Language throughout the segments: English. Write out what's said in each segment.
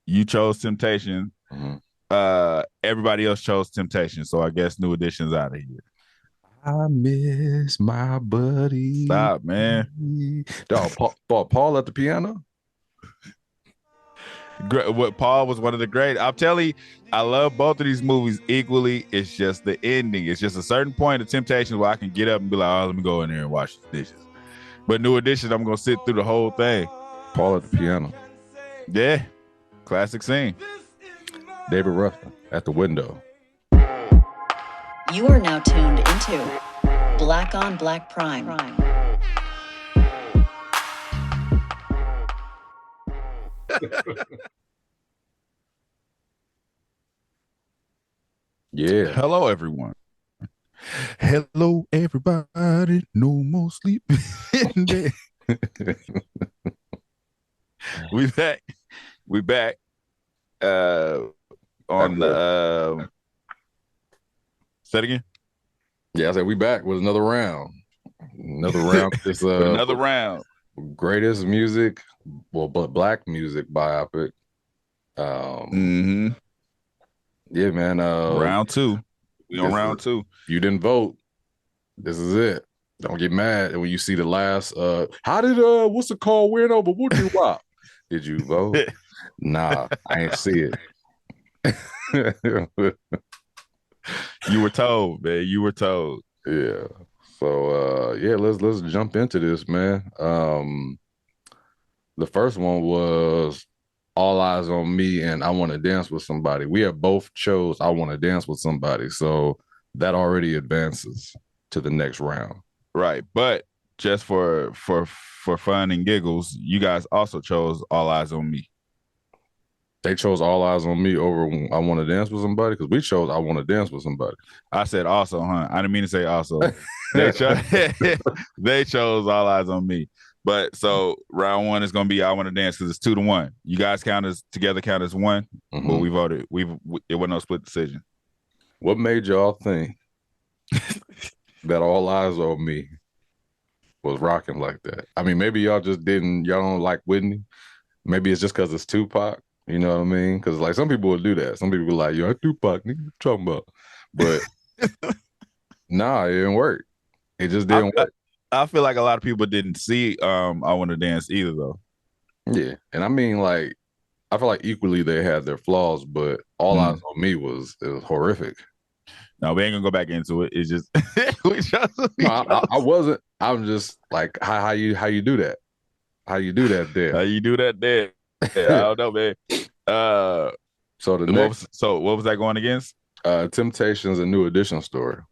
You chose Temptation. Mhm. Everybody else chose Temptation, so I guess New Edition's out of here. I miss my buddy. Stop, man. Dog, Paul at the piano? What Paul was one of the great. I'm telling you, I love both of these movies equally. It's just the ending. It's just a certain point of Temptation where I can get up and be like, oh, let me go in there and wash the dishes. But New Edition, I'm gonna sit through the whole thing. Paul at the piano. Yeah, classic scene. David Ruffin at the window. You are now tuned into Black on Black Prime. Yeah. Hello, everyone. Hello, everybody. No more sleeping in bed. We back. We back. On the say it again. Yeah, I said we back with another round. Another round. It's another round. Greatest music, well, but black music biopic. Yeah, man. Round two. We on round two. If you didn't vote, this is it. Don't get mad when you see the last. How did what's it called win over Woody Wop? Did you vote? Nah, I ain't see it. You were told, man. You were told. Yeah. So yeah, let's jump into this, man. The first one was All Eyes on Me and I Want to Dance with Somebody. We have both chose I Want to Dance with Somebody. So that already advances to the next round. Right. But just for fun and giggles, you guys also chose All Eyes on Me. They chose All Eyes on Me over I Want to Dance with Somebody because we chose I Want to Dance with Somebody. I said also, huh? I didn't mean to say also. They chose All Eyes on Me. But so round one is going to be I Want to Dance because it's 2-1. You guys count as one. Mm-hmm. But we voted. It wasn't no split decision. What made y'all think that All Eyes on Me was rocking like that? I mean, maybe y'all don't like Whitney. Maybe it's just because it's Tupac. You know what I mean? Because like some people will do that. Some people are like, yo, Tupac, nigga, what you talking about? But nah, it didn't work. It just didn't work. I feel like a lot of people didn't see I Want to Dance either, though. Yeah. And I mean, like, I feel like equally they had their flaws, but All Eyes on Me was horrific. No, we ain't gonna go back into it. It's just I wasn't. I'm just like, how you do that? How you do that there? How you do that there? Yeah, I don't know, man. So the next. What was that going against? Temptations, a New Edition story.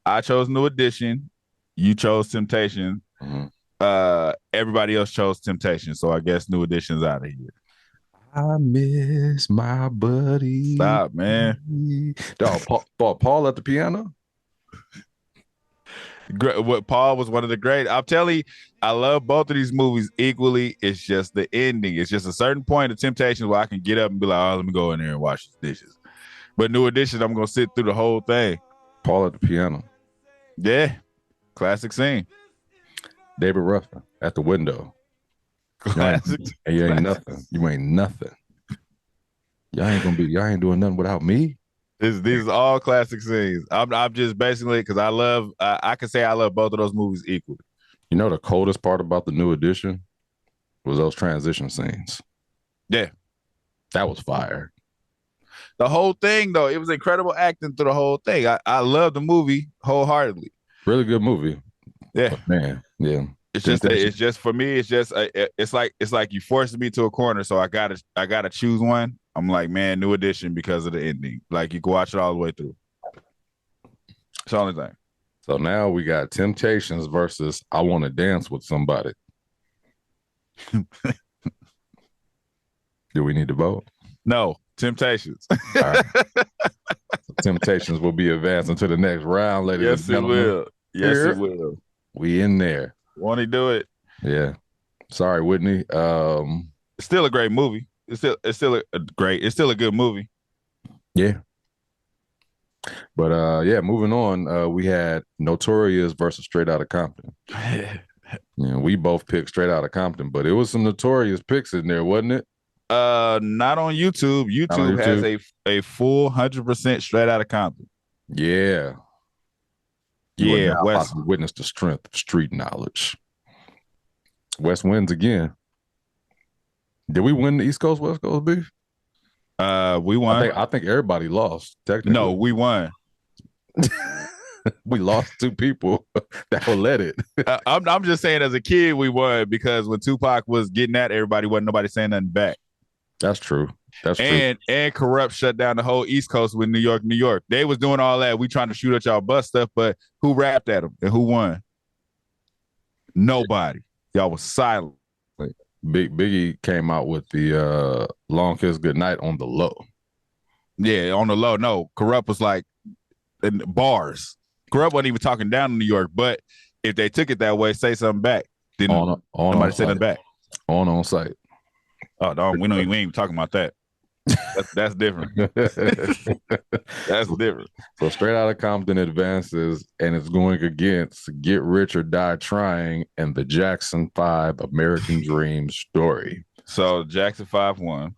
I chose New Edition. You chose Temptation. Mm-hmm. Everybody else chose Temptation, so I guess New Edition's out of here. I miss my buddy. Stop, man. Dog, Paul at the piano? What Paul was one of the great. I'm telling you, I love both of these movies equally. It's just the ending. It's just a certain point of Temptation where I can get up and be like, oh, let me go in there and wash the dishes. But New Edition, I'm gonna sit through the whole thing. Paul at the piano. Yeah, classic scene. David Ruffin at the window. Classic. You ain't nothing. You ain't nothing. Y'all ain't doing nothing without me. These are all classic scenes. I'm just basically because I can say I love both of those movies equally. You know the coldest part about the New Edition was those transition scenes. Yeah, that was fire. The whole thing though, it was incredible acting through the whole thing. I love the movie wholeheartedly. Really good movie. Yeah, but man. Yeah. It's just for me. It's like you forced me to a corner, so I gotta choose one. I'm like, man, New Edition because of the ending. Like you can watch it all the way through. It's the only thing. So now we got Temptations versus I Want to Dance with Somebody. Do we need to vote? No, Temptations. All right. Temptations will be advancing to the next round, ladies and gentlemen. It will. Yes, it will. We in there. Want to do it? Yeah. Sorry, Whitney. It's still a great movie. It's still a good movie. Yeah. But yeah, moving on, we had Notorious versus Straight Outta Compton. We both picked Straight Outta Compton, but it was some Notorious picks in there, wasn't it? Not on YouTube. Not on YouTube has YouTube? a full 100% straight out of Compton. Yeah. You are Yeah, now about West. to witness the strength of street knowledge. West wins again. Did we win the East Coast West Coast beef? We won. I think everybody lost. Technically, No, we won. we lost two people that will let it. I'm just saying, as a kid, we won because when Tupac was getting at everybody, wasn't nobody saying nothing back. That's true. That's true. And Corrupt shut down the whole East Coast with New York, New York. They was doing all that. We trying to shoot at y'all bus stuff, but who rapped at them and who won? Nobody. Y'all was silent. Biggie came out with the Long Kiss Goodnight on the low. Yeah, on the low. No, Corrupt was like in bars. Corrupt wasn't even talking down in New York, but if they took it that way, say something back. Didn't nobody say nothing back. On site. Oh, no, we ain't even talking about that. That's different. That's different. So Straight Outta Compton advances, and it's going against Get Rich or Die Trying and the Jackson 5 American Dream story. So Jackson 5 won.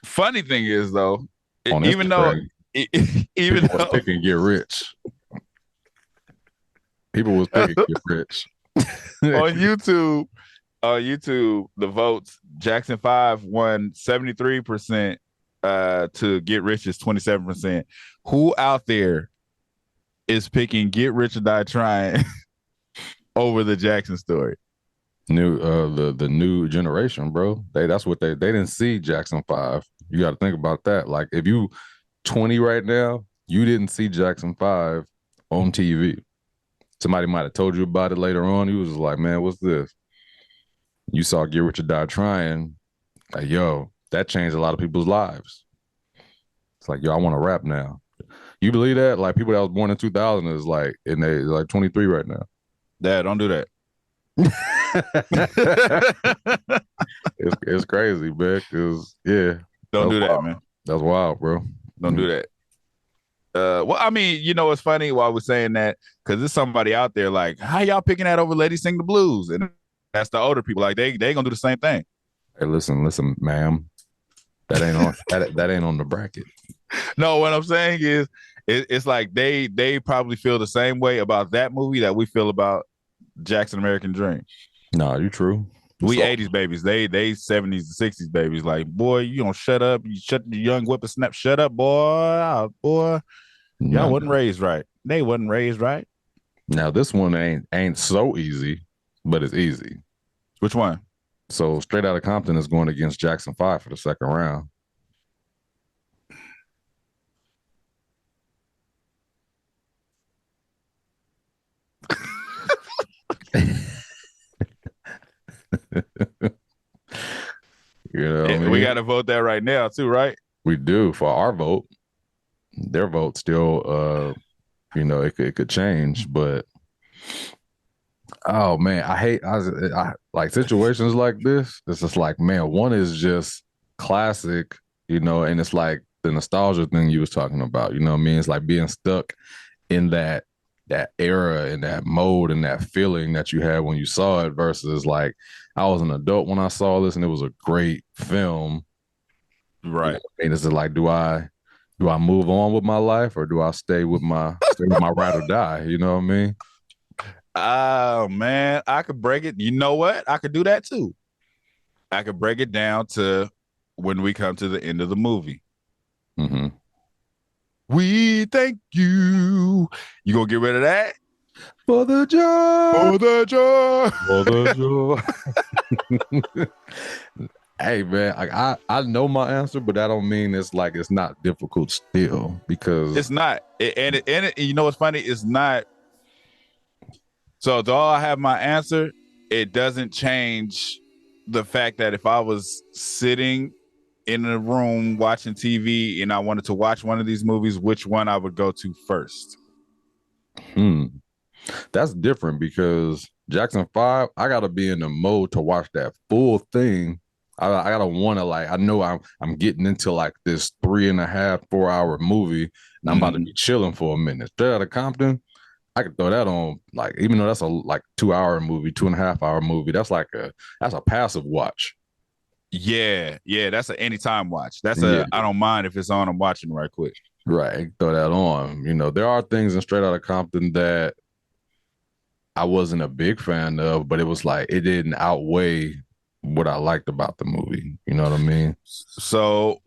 Funny thing is, though, even people was picking Get Rich. People was picking Get Rich. On YouTube, the votes, Jackson 5 won 73%. To Get Rich is 27%. Who out there is picking Get Rich or Die Trying over the Jackson story? The new generation, bro. That's what they didn't see Jackson 5. You got to think about that. Like if you 20 right now, you didn't see Jackson 5 on TV. Somebody might have told you about it later on. You was like, man, what's this? You saw Get Rich or Die Trying. Like, yo, that changed a lot of people's lives. It's like, yo, I want to rap now. You believe that? Like people that was born in 2000 is like, and they like 23 right now. Dad, don't do that. It's crazy, man. Cause don't do that, wild. man. That's wild, bro. Don't do that. Well, I mean, it's funny why we're saying that because there's somebody out there like, how y'all picking that over Lady Sing the Blues? And that's the older people. Like they gonna do the same thing. Hey, listen, ma'am. That ain't on that ain't on the bracket. No, what I'm saying is it's like they probably feel the same way about that movie that we feel about Jackson American Dream. No, you true. We 80s babies. They 70s and 60s babies. Like, boy, you don't shut up. You shut the young whippersnap. Shut up, boy. Boy. Y'all wasn't raised right. They wasn't raised right. Now this one ain't so easy, but it's easy. Which one? So Straight Outta Compton is going against Jackson 5 for the second round. We got to vote that right now too, right? We do for our vote. Their vote still, it could change, but oh man, I like situations like this. It's just like, man, one is just classic, and it's like the nostalgia thing you was talking about. You know what I mean? It's like being stuck in that era and that mode and that feeling that you had when you saw it versus like I was an adult when I saw this and it was a great film. Right. And it's like, do I move on with my life or do I stay with my ride or die? You know what I mean? Oh man, I could break it. You know what? I could do that too. I could break it down to when we come to the end of the movie. Mm-hmm. We thank you. You gonna get rid of that? For the joy. For the joy. For the joy. Hey man, like I know my answer, but that don't mean it's not difficult still because it's not. And you know what's funny? It's not. So though I have my answer, it doesn't change the fact that if I was sitting in a room watching TV and I wanted to watch one of these movies, which one I would go to first? That's different because Jackson 5, I gotta be in the mode to watch that full thing. I gotta want to I know I'm getting into like this 3.5, 4 hour movie and I'm about to be chilling for a minute. Straight Outta Compton, I could throw that on even though that's a 2 hour movie, 2.5 hour movie, that's a passive watch. Yeah, that's an anytime watch. That's Yeah. I don't mind if it's on. I'm watching right quick. Right, throw that on. There are things in Straight Outta Compton that I wasn't a big fan of, but it was like it didn't outweigh what I liked about the movie. You know what I mean? So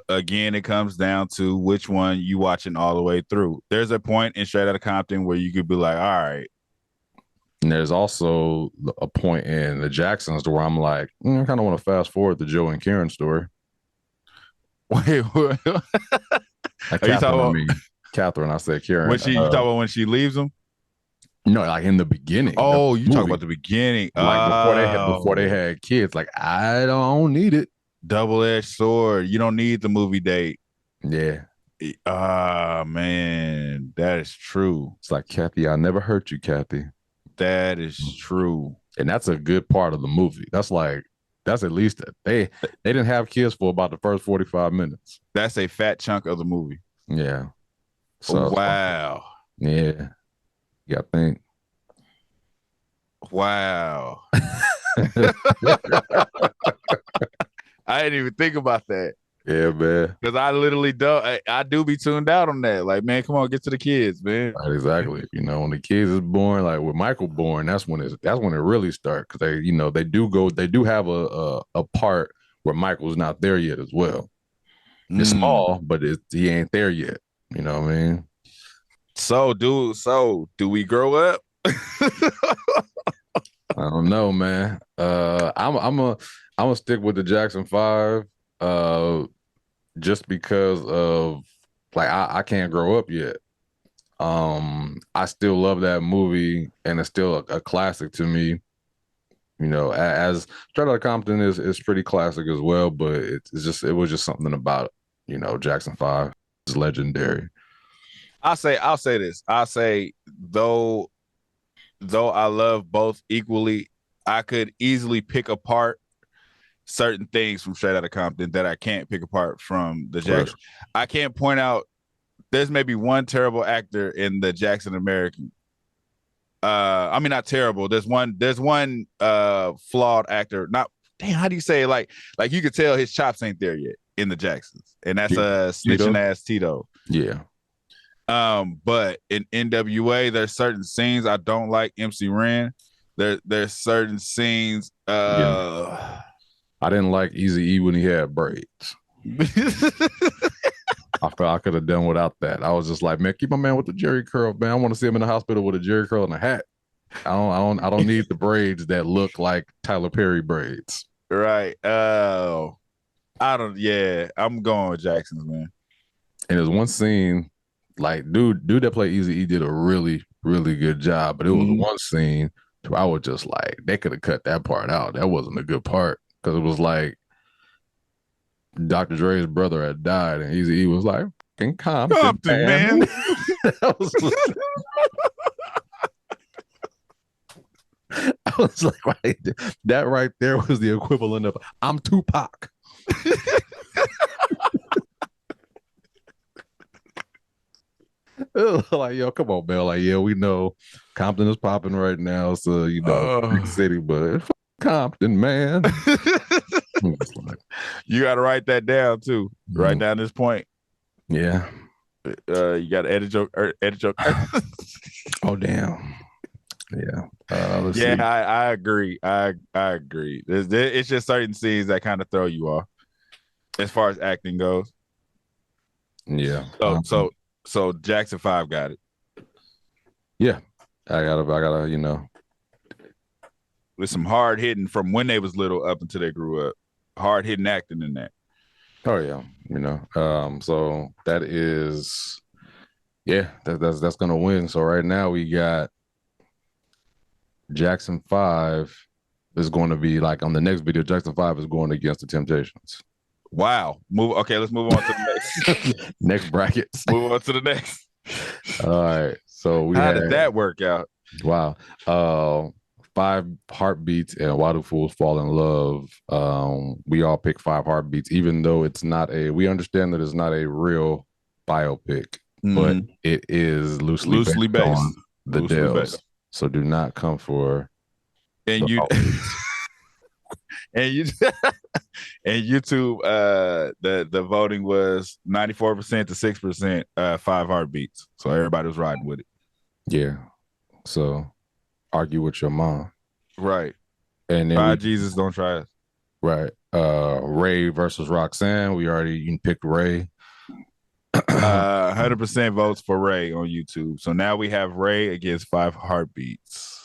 again, it comes down to which one you watching all the way through. There's a point in Straight Outta Compton where you could be like, all right. And there's also a point in the Jacksons where I'm like, I kind of want to fast forward the Joe and Karen story. Wait, what? Like Catherine, I said Karen. When you talk about when she leaves them? No, like in the beginning. Oh, you talk about the beginning. Like before they had kids. Like, I don't need it. Double-edged sword. You don't need the movie date. Yeah. Man, that is true. It's like, Kathy, I never hurt you, Kathy. That is true. And that's a good part of the movie. That's at least they didn't have kids for about the first 45 minutes. That's a fat chunk of the movie. Yeah. So wow. Yeah. You gotta think. Wow. I didn't even think about that. Yeah, man. Because I literally don't. I do be tuned out on that. Like, man, come on, get to the kids, man. Right, exactly. When the kids is born, like with Michael born, that's when it really starts. Because they do have a part where Michael's not there yet as well. It's small, but he ain't there yet. You know what I mean? So do we grow up? I don't know, man. I'm gonna stick with the Jackson 5. Just because of like I can't grow up yet. I still love that movie, and it's still a classic to me. As Straight Outta Compton is pretty classic as well, but it was just something about Jackson 5 is legendary. I'll say this. I'll say though I love both equally, I could easily pick apart certain things from Straight Outta Compton that I can't pick apart from the Jackson. I can't point out. There's maybe one terrible actor in the Jackson American. I mean, not terrible. There's one flawed actor. How do you say it? Like you could tell his chops ain't there yet in the Jacksons, and that's snitching ass Tito. Yeah. But in NWA, there's certain scenes I don't like. MC Ren. There's certain scenes. I didn't like Eazy-E when he had braids. I felt I could have done without that. I was just like, man, keep my man with the Jerry curl, man. I want to see him in the hospital with a Jerry curl and a hat. I don't need the braids that look like Tyler Perry braids. Right. I'm going with Jackson's, man. And there's one scene, like dude that played Eazy-E did a really, really good job. But it was one scene where I was just like, they could have cut that part out. That wasn't a good part. Because it was like Dr. Dre's brother had died, and Eazy-E was like, Compton, man. I was like, right, that right there was the equivalent of, I'm Tupac. Like, yo, come on, man. Like, yeah, we know Compton is popping right now, so big city, but Compton, man. You got to write that down too. Write down this point. Yeah. You got to edit your. Oh damn. Yeah. I agree. I agree. It's just certain scenes that kind of throw you off as far as acting goes. Yeah. So Jackson 5 got it. Yeah. I gotta, with some hard hitting from when they was little up until they grew up. Hard hitting acting in that. Oh yeah, so that is, that's gonna win. So right now we got Jackson 5 is going to be like on the next video. Jackson 5 is going against the Temptations. Wow. Let's move on to the next next brackets. Move on to the next. All right. So how did that work out? Wow. 5 heartbeats and Why Do Fools Fall in Love. We all pick 5 heartbeats, even though we understand that it's not a real biopic, but it is loosely based on the Dells. So do not come for. And And you and YouTube, the voting was 94% to 6%, 5 heartbeats. So everybody was riding with it. Yeah. So argue with your mom. Right. And then Try Jesus, don't try us. Right. Ray versus Roxanne. You picked Ray. 100% votes for Ray on YouTube. So now we have Ray against 5 heartbeats.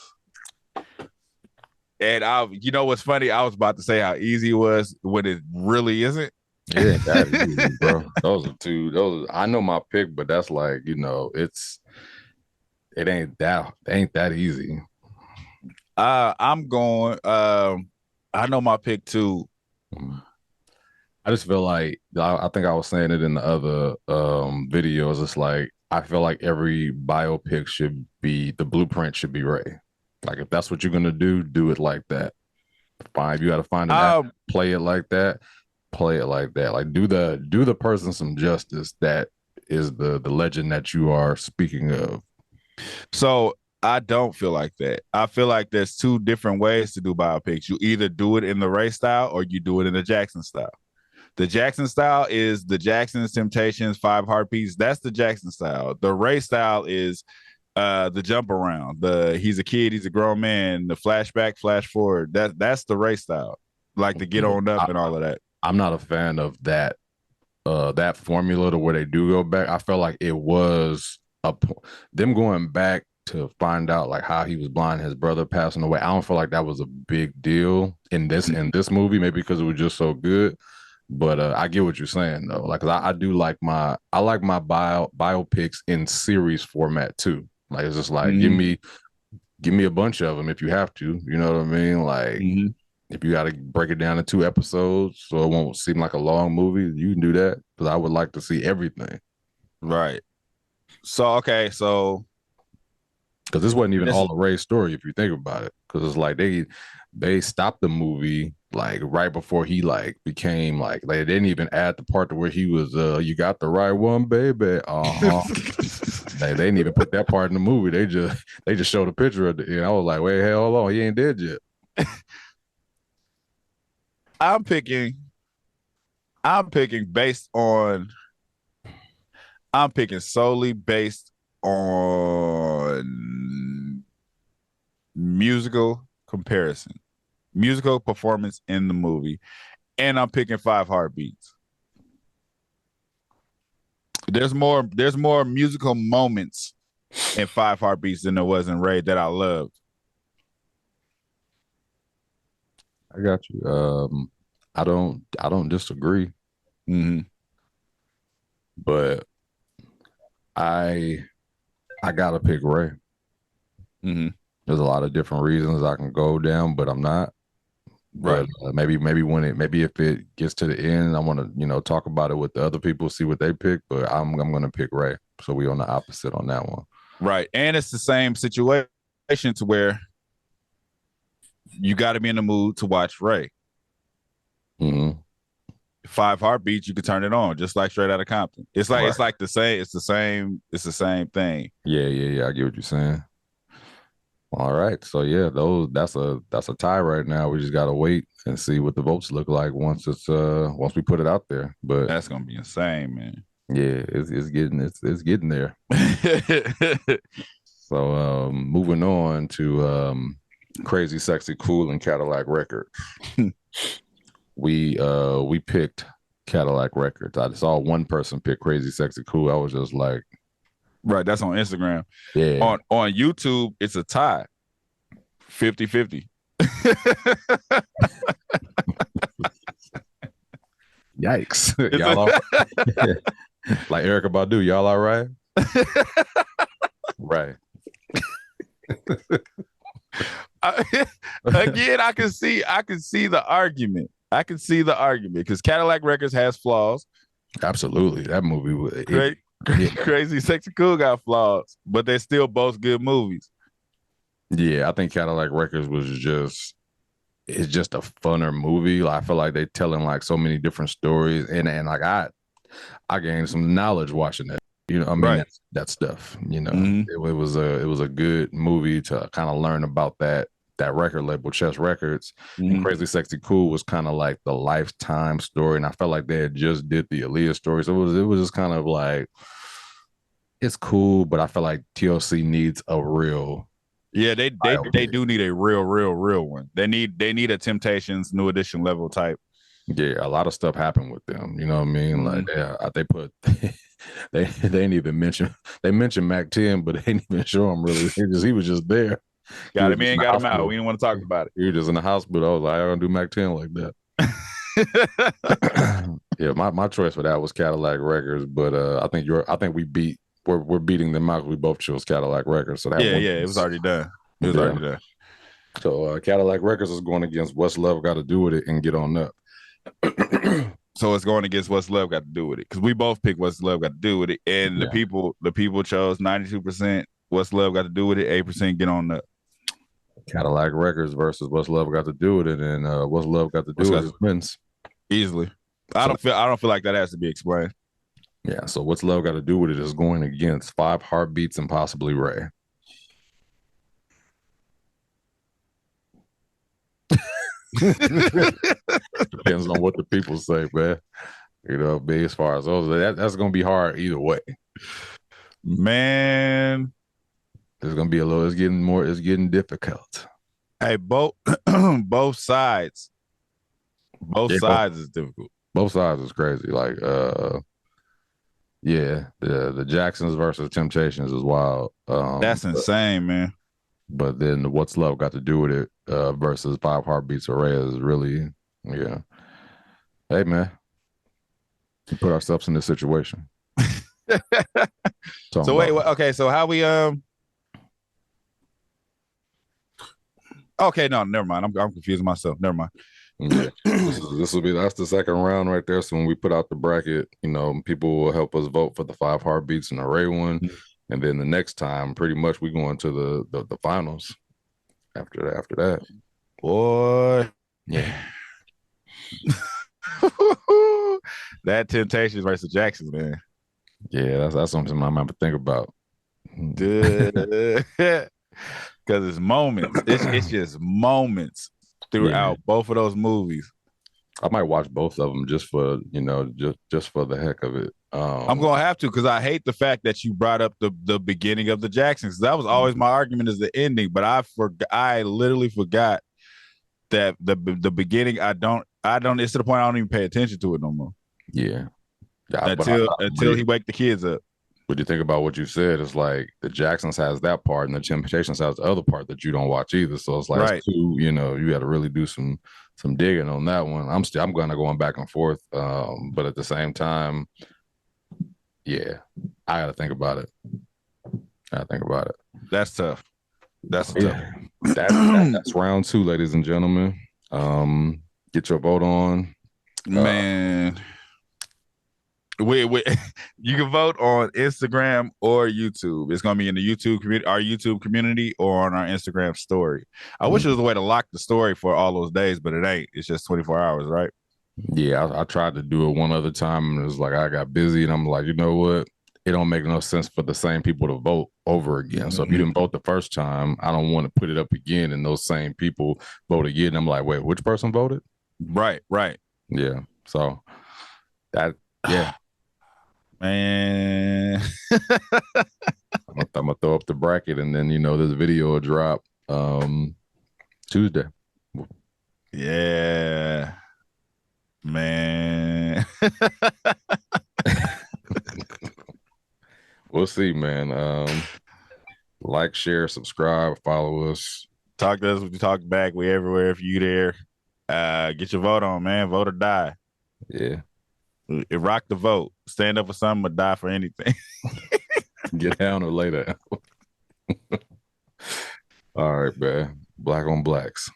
And you know what's funny? I was about to say how easy it was when it really isn't. Yeah, that is easy, bro. Those are two. I know my pick, but that's like, it ain't that easy. I'm going. I know my pick too. I just feel like I think I was saying it in the other videos. It's like I feel like every biopic the blueprint should be Ray. Like if that's what you're gonna do it like that. Fine, you got to find an actor, play it like that. Like do the person some justice that is the legend that you are speaking of. So I don't feel like that. I feel like there's 2 different ways to do biopics. You either do it in the Ray style or you do it in the Jackson style. The Jackson style is the Jackson's Temptations, 5 heartbeats. That's the Jackson style. The Ray style is the jump around. He's a kid, he's a grown man. The flashback, flash forward. That's the Ray style. Like the get on up and all of that. I'm not a fan of that formula to where they do go back. I felt like it was them going back to find out like how he was blind, his brother passing away. I don't feel like that was a big deal in this movie, maybe because it was just so good. But I get what you're saying though. Like I do like my biopics in series format too. Like it's just like give me a bunch of them if you have to. You know what I mean? Like if you got to break it down in 2 episodes so it won't seem like a long movie, you can do that. Because I would like to see everything. Right. So because this wasn't even all a Ray's story if you think about it. Because it's like they stopped the movie like right before he like became like they didn't even add the part to where he was you got the right one, baby. They didn't even put that part in the movie. They just showed a picture of the end. I was like, wait, hell, hold on, he ain't dead yet. I'm picking solely based on musical comparison, musical performance in the movie, and I'm picking 5 heartbeats. There's more musical moments in 5 heartbeats than there was in Ray that I loved. I got you. I don't disagree. But I gotta pick Ray. There's a lot of different reasons I can go down, but I'm not. Right. But maybe if it gets to the end, I want to talk about it with the other people, see what they pick. But I'm gonna pick Ray. So we on the opposite on that one. Right, and it's the same situation to where you got to be in the mood to watch Ray. 5 heartbeats, you can turn it on just like Straight Outta Compton. It's like It's like the same. It's the same thing. Yeah. I get what you're saying. All right, so yeah, that's a tie right now. We just gotta wait and see what the votes look like once we put it out there. But that's gonna be insane, man. Yeah, it's getting there. So moving on to Crazy Sexy Cool and Cadillac Records. We picked Cadillac Records. I saw one person pick Crazy Sexy Cool. I was just like, right, that's on Instagram. Yeah. On YouTube, it's a tie. 50-50. Yikes. Y'all all like Erykah Badu, y'all all right? Right. Again, I can see the argument. I can see the argument because Cadillac Records has flaws. Absolutely. That movie was Crazy Sexy Cool got flaws, but they're still both good movies. Yeah, I think Cadillac Records it's just a funner movie. Like, I feel like they're telling like so many different stories, and like I gained some knowledge watching that. I mean, right. that stuff. It was a good movie to kind of learn about that that record label, Chess Records, and Crazy Sexy Cool was kind of like the Lifetime story, and I felt like they had just did the Aaliyah story, so it was just kind of like, it's cool, but I feel like TLC needs a real. Yeah, they do need a real one. They need a Temptations New Edition level type. Yeah, a lot of stuff happened with them. You know what I mean? Like they put they didn't even mention, they mentioned Mac 10, but they didn't even show him really. He was just there. Got him in, got him out. We didn't want to talk about it. He was just in the hospital. I was like, I don't do Mac 10 like that. Yeah, my choice for that was Cadillac Records, but I think we're beating them out. We both chose Cadillac Records. So that it was already done. It was already done. So Cadillac Records is going against What's Love Got to Do With It and Get On Up. So it's going against What's Love Got to Do With It, because we both picked What's Love Got to Do With It, and the people chose 92% What's Love Got to Do With It, 8% Get On Up. Cadillac Records versus What's Love Got to Do With It, and What's Love Got to Do With It wins easily. I don't feel like that has to be explained. Yeah, so What's Love Got to Do With It is going against 5 Heartbeats and Possibly Ray. Depends on what the people say, man. You know, as far as those, that's gonna be hard either way. Man, there's gonna be it's getting difficult. Hey, both sides is difficult. Both sides is crazy. Like, the Jacksons versus Temptations is wild. That's insane, man. But then What's Love Got to Do With It versus 5 Heartbeats of Ray is really, yeah. Hey, man, we put ourselves in this situation. So wait, okay, so how we okay, no, never mind. I'm confusing myself. Never mind. Yeah. That's the second round right there. So when we put out the bracket, you know, people will help us vote for the 5 Heartbeats and the Ray one. And then the next time, pretty much we go into the finals after that. Boy. Yeah. That Temptations versus Jacksons, man. Yeah, that's something I might think about. Because it's moments. It's just moments throughout both of those movies. I might watch both of them just for, you know, just for the heck of it. I'm gonna have to, because I hate the fact that you brought up the beginning of the Jacksons. That was always my argument, is the ending, but I literally forgot that the beginning. I don't. It's to the point I don't even pay attention to it no more. Yeah. Until he wake the kids up. What do you think about what you said? It's like the Jacksons has that part, and the Temptations has the other part that you don't watch either. So it's like, it's two, you know, you got to really do some digging on that one. I'm kind of going back and forth, but at the same time, yeah, I got to think about it. That's tough. That's tough. That's round 2, ladies and gentlemen. Get your vote on, man. You can vote on Instagram or YouTube. It's gonna be in the YouTube community, our YouTube community, or on our Instagram story. I wish there was a way to lock the story for all those days, but it ain't. It's just 24 hours, right? Yeah, I tried to do it one other time, and it was like I got busy, and I'm like, you know what? It don't make no sense for the same people to vote over again. So if you didn't vote the first time, I don't want to put it up again, and those same people vote again. I'm like, wait, which person voted? Right. Yeah. So that, yeah. Man, I'm gonna throw up the bracket, and then, you know, this video will drop Tuesday. Yeah, man. We'll see, man. Like, share, subscribe, follow us. Talk to us. We talk back. We everywhere if you there. Get your vote on, man. Vote or die. Yeah. Rock the vote. Stand up for something or die for anything. Get down or lay down. All right, man. Black on Blacks.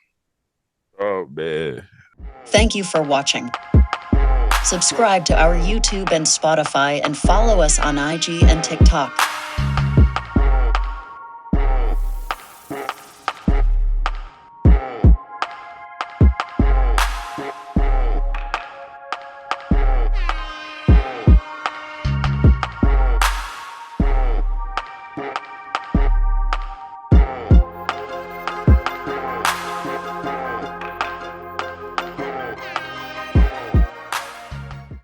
Oh, man. Thank you for watching. Subscribe to our YouTube and Spotify, and follow us on IG and TikTok.